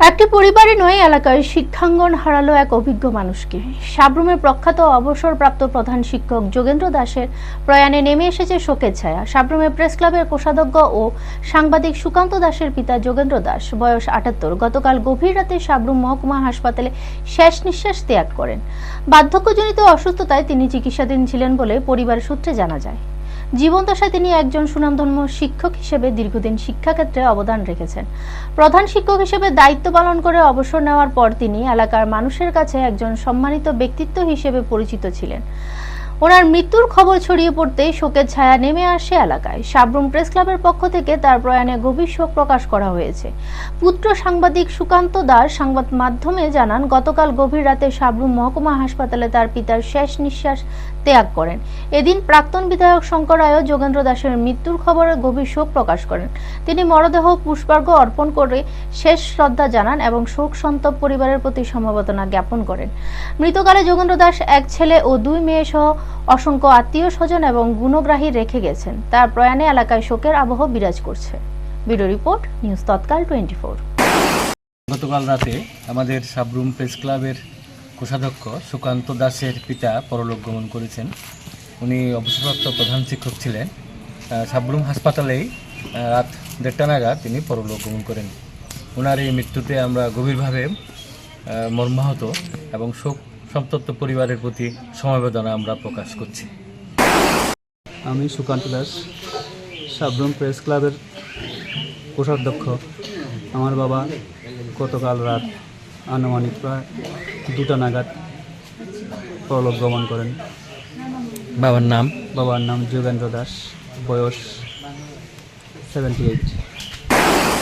একটি পরিবারে নয় এলাকায় শিক্ষাঙ্গন হারালো এক অভিজ্ঞ মানুষকে। সাব্রুমের প্রখ্যাত অবসরপ্রাপ্ত প্রধান শিক্ষক যোগেন্দ্র দাসের প্রয়াণে নেমে এসেছে শোকের ছায়া। সাব্রুমের প্রেস ক্লাবের কোষাধ্যক্ষ ও সাংবাদিক সুকান্ত দাসের পিতা যোগেন্দ্র দাস, বয়স ৭৮, গতকাল গভীর রাতে সাব্রুম মহকুমা হাসপাতালে শেষ নিঃশ্বাস ত্যাগ করেন। বার্ধক্যজনিত অসুস্থতায় তিনি চিকিৎসাধীন ছিলেন বলে পরিবার সূত্রে জানা যায়। জীবনদশায় তিনি একজন সুনামধন্য শিক্ষক হিসেবে দীর্ঘদিন শিক্ষাক্ষেত্রে অবদান রেখেছেন। প্রধান শিক্ষক হিসেবে দায়িত্ব পালন করে অবসর নেওয়ার পর তিনি এলাকার মানুষের কাছে একজন সম্মানিত ব্যক্তিত্ব হিসেবে পরিচিত ছিলেন। ওনার মৃত্যুর খবর ছড়িয়ে পড়তেই শোকের ছায়া নেমে আসে এলাকায়। সাব্রুম প্রেস ক্লাবের পক্ষ থেকে তার প্রয়াণে গভীর শোক প্রকাশ করা হয়েছে। পুত্র সাংবাদিক সুকান্ত দাস সংবাদ মাধ্যমে জানান, গতকাল গভীর রাতে সাব্রুম মহকুমা হাসপাতালে তার পিতার শেষ নিঃশ্বাস ত্যাগ করেন। এদিন প্রাক্তন বিধায়ক শঙ্কর রায়ও যোগেন্দ্র দাসের মৃত্যুর খবরে গভীর শোক প্রকাশ করেন। তিনি মরদেহ পুষ্পার্ঘ অর্পণ করে শেষ শ্রদ্ধা জানান এবং শোক সন্তপ্ত পরিবারের প্রতি সমবেদনা জ্ঞাপন করেন। মৃতকালে যোগেন্দ্র দাস এক ছেলে ও 2 মেয়ে সহ অসংখ্য আত্মীয় স্বজন এবং গুণগ্রাহী রেখে গেছেন। তার প্রয়াণে এলাকায় শোকের আবহ বিরাজ করছে। ব্যুরো রিপোর্ট, নিউজ তৎকাল 24। গতকাল রাতে আমাদের সাব্রুম প্রেস ক্লাবের কোষাধ্যক্ষ সুকান্ত দাসের পিতা পরলোক গমন করেছেন। উনি অবসরপ্রাপ্ত প্রধান শিক্ষক ছিলেন। সাব্রুম হাসপাতালেই রাত 1:30 নাগাদ তিনি পরলোক গমন করেন। ওনার এই মৃত্যুতে আমরা গভীরভাবে মর্মাহত এবং শোক সন্তপ্ত পরিবারের প্রতি সমবেদনা আমরা প্রকাশ করছি। আমি সুকান্ত দাস, সাব্রুম প্রেস ক্লাবের কোষাধ্যক্ষ। আমার বাবা গতকাল রাত আনুমানিক প্রায় 2টা নাগাদ পরলোক গমন করেন। বাবার নাম যোগেন্দ্র দাস, বয়স 78।